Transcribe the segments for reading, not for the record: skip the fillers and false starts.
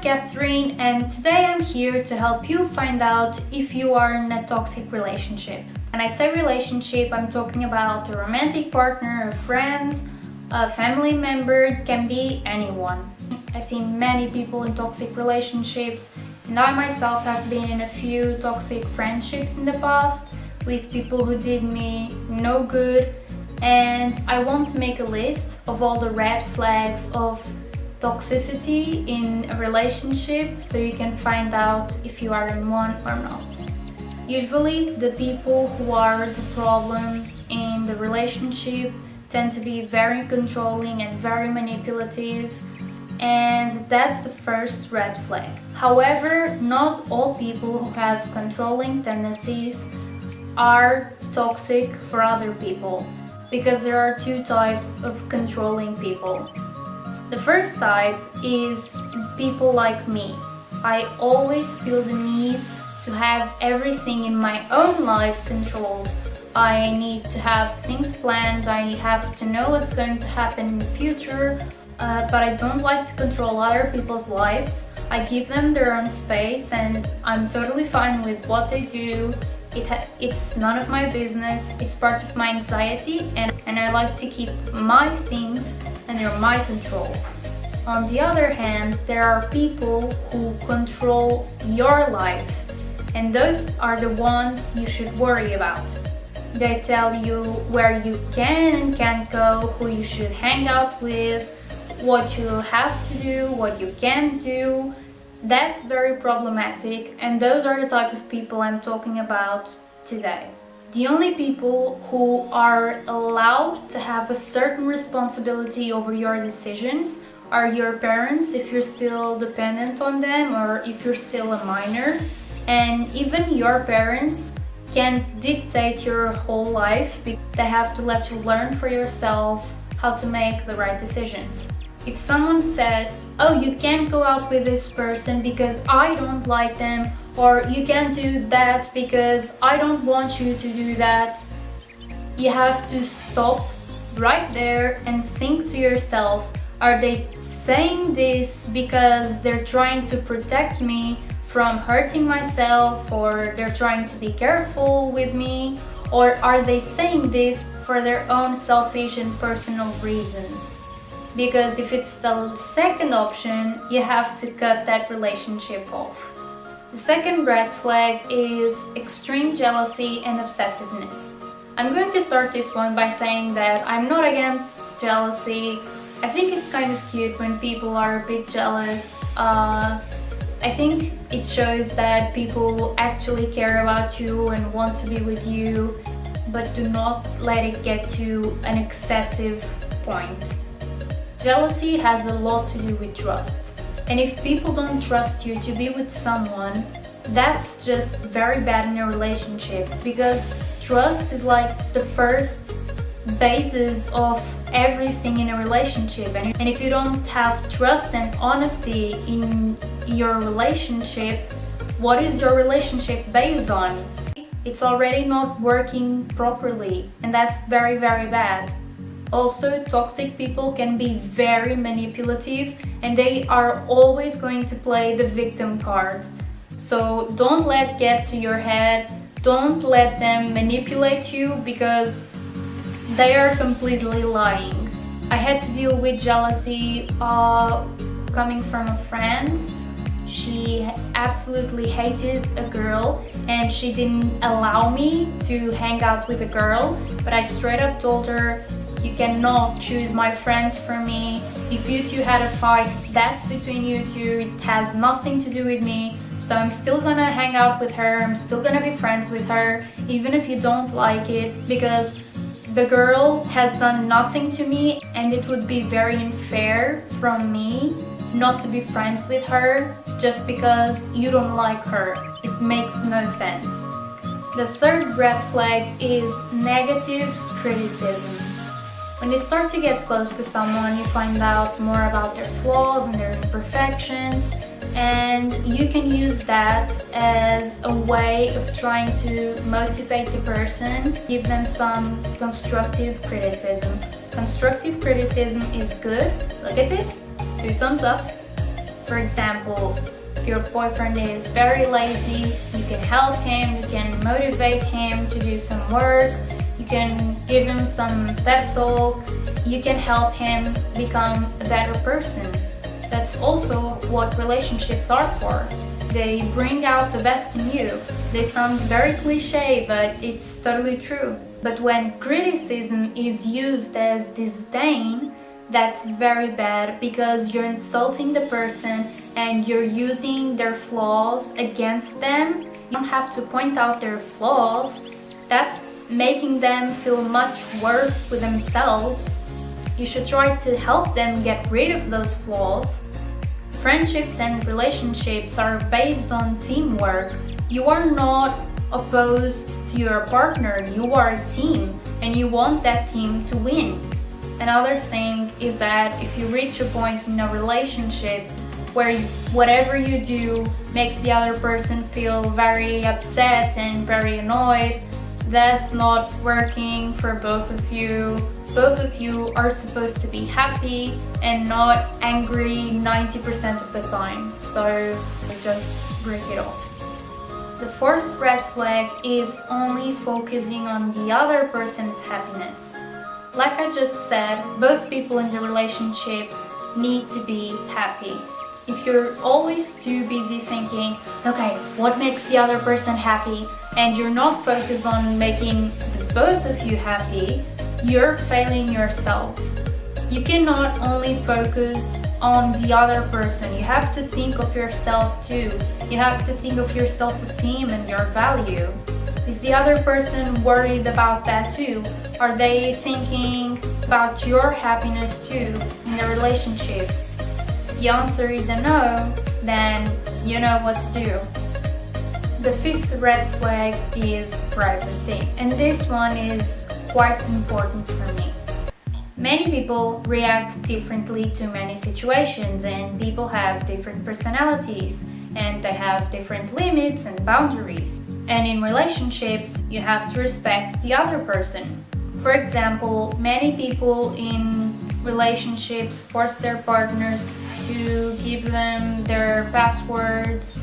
I'm Catherine, and today I'm here to help you find out if you are in a toxic relationship. When I say relationship, I'm talking about a romantic partner, a friend, a family member. It can be anyone. I've seen many people in toxic relationships, and I myself have been in a few toxic friendships in the past with people who did me no good, and I want to make a list of all the red flags of toxicity in a relationship so you can find out if you are in one or not. Usually the people who are the problem in the relationship tend to be very controlling and very manipulative, and that's the first red flag. However, not all people who have controlling tendencies are toxic for other people, because there are two types of controlling people. The first type is people like me. I always feel the need to have everything in my own life controlled. I need to have things planned, I have to know what's going to happen in the future, but I don't like to control other people's lives. I give them their own space and I'm totally fine with what they do. It's none of my business, it's part of my anxiety, and I like to keep my things under my control. On the other hand, there are people who control your life, and those are the ones you should worry about. They tell you where you can and can't go, who you should hang out with, what you have to do, what you can't do. That's very problematic, and those are the type of people I'm talking about today. The only people who are allowed to have a certain responsibility over your decisions are your parents, if you're still dependent on them or if you're still a minor. And even your parents can't dictate your whole life. They have to let you learn for yourself how to make the right decisions. If someone says, oh, you can't go out with this person because I don't like them, or you can't do that because I don't want you to do that, you have to stop right there and think to yourself, are they saying this because they're trying to protect me from hurting myself, or they're trying to be careful with me, or are they saying this for their own selfish and personal reasons? Because if it's the second option, you have to cut that relationship off. The second red flag is extreme jealousy and obsessiveness. I'm going to start this one by saying that I'm not against jealousy. I think it's kind of cute when people are a bit jealous. I think it shows that people actually care about you and want to be with you, but do not let it get to an excessive point. Jealousy has a lot to do with trust, and if people don't trust you to be with someone, that's just very bad in a relationship, because trust is like the first basis of everything in a relationship. And if you don't have trust and honesty in your relationship, what is your relationship based on? It's already not working properly, and that's very, very bad. Also, toxic people can be very manipulative, and they are always going to play the victim card. So don't let it get to your head, don't let them manipulate you, because they are completely lying. I had to deal with jealousy coming from a friend. She absolutely hated a girl, and she didn't allow me to hang out with a girl, but I straight up told her, you cannot choose my friends for me. If you two had a fight, that's between you two, it has nothing to do with me. So I'm still gonna hang out with her, I'm still gonna be friends with her, even if you don't like it, because the girl has done nothing to me, and it would be very unfair from me not to be friends with her just because you don't like her. It makes no sense. The third red flag is negative criticism. When you start to get close to someone, you find out more about their flaws and their imperfections, and you can use that as a way of trying to motivate the person, give them some constructive criticism. Constructive criticism is good. Look at this, 2 thumbs up. For example, if your boyfriend is very lazy, you can help him, you can motivate him to do some work, you can give him some pep talk, you can help him become a better person. That's also what relationships are for. They bring out the best in you. This sounds very cliche, but it's totally true. But when criticism is used as disdain, that's very bad because you're insulting the person and you're using their flaws against them. You don't have to point out their flaws. That's making them feel much worse with themselves. You should try to help them get rid of those flaws. Friendships and relationships are based on teamwork. You are not opposed to your partner, you are a team and you want that team to win. Another thing is that if you reach a point in a relationship where whatever you do makes the other person feel very upset and very annoyed, that's not working for both of you. Both of you are supposed to be happy and not angry 90% of the time, so just break it off. The fourth red flag is only focusing on the other person's happiness. Like I just said, both people in the relationship need to be happy. If you're always too busy thinking, okay, what makes the other person happy, and you're not focused on making the both of you happy, you're failing yourself. You cannot only focus on the other person, you have to think of yourself too. You have to think of your self-esteem and your value. Is the other person worried about that too? Are they thinking about your happiness too in the relationship? If the answer is a no, then you know what to do. The fifth red flag is privacy, and this one is quite important for me. Many people react differently to many situations, and people have different personalities and they have different limits and boundaries. And in relationships, you have to respect the other person. For example, many people in relationships force their partners to give them their passwords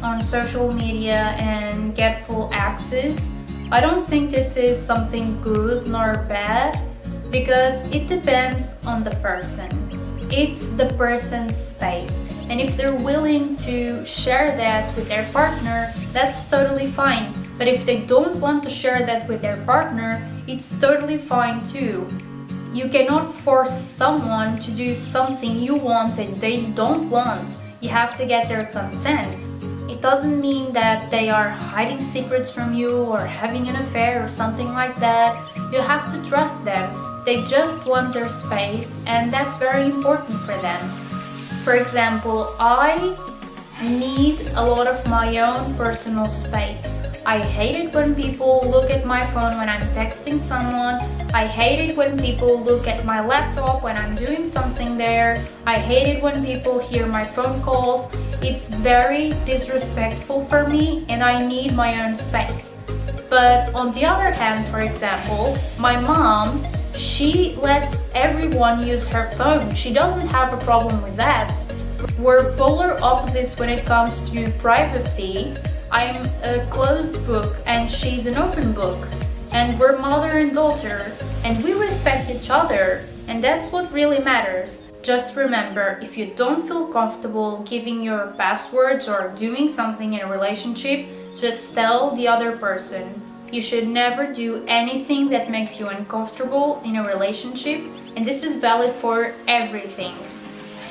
on social media and get full access. I don't think this is something good nor bad because it depends on the person. It's the person's space, and if they're willing to share that with their partner, that's totally fine. But if they don't want to share that with their partner, it's totally fine too. You cannot force someone to do something you want and they don't want. You have to get their consent. It doesn't mean that they are hiding secrets from you or having an affair or something like that. You have to trust them. They just want their space, and that's very important for them. For example, I need a lot of my own personal space. I hate it when people look at my phone when I'm texting someone. I hate it when people look at my laptop when I'm doing something there. I hate it when people hear my phone calls. It's very disrespectful for me and I need my own space. But on the other hand, for example, my mom, she lets everyone use her phone. She doesn't have a problem with that. We're polar opposites when it comes to privacy. I'm a closed book and she's an open book. And we're mother and daughter and we respect each other, and that's what really matters. Just remember, if you don't feel comfortable giving your passwords or doing something in a relationship, just tell the other person. You should never do anything that makes you uncomfortable in a relationship, and this is valid for everything.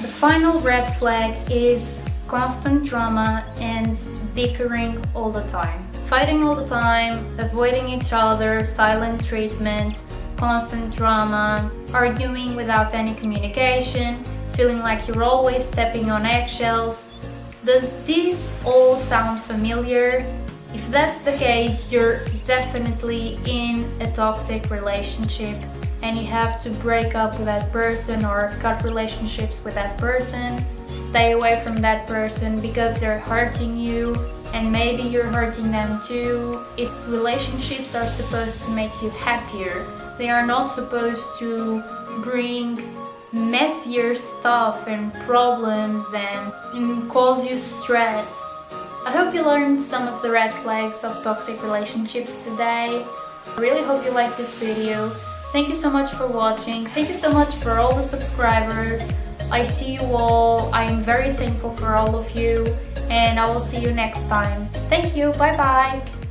The final red flag is constant drama and bickering all the time. Fighting all the time, avoiding each other, silent treatment, constant drama, arguing without any communication, feeling like you're always stepping on eggshells. Does this all sound familiar? If that's the case, you're definitely in a toxic relationship and you have to break up with that person or cut relationships with that person. Stay away from that person because they're hurting you and maybe you're hurting them too. Relationships are supposed to make you happier. They are not supposed to bring messier stuff and problems and cause you stress. I hope you learned some of the red flags of toxic relationships today. I really hope you liked this video. Thank you so much for watching. Thank you so much for all the subscribers. I see you all. I am very thankful for all of you, and I will see you next time. Thank you. Bye bye.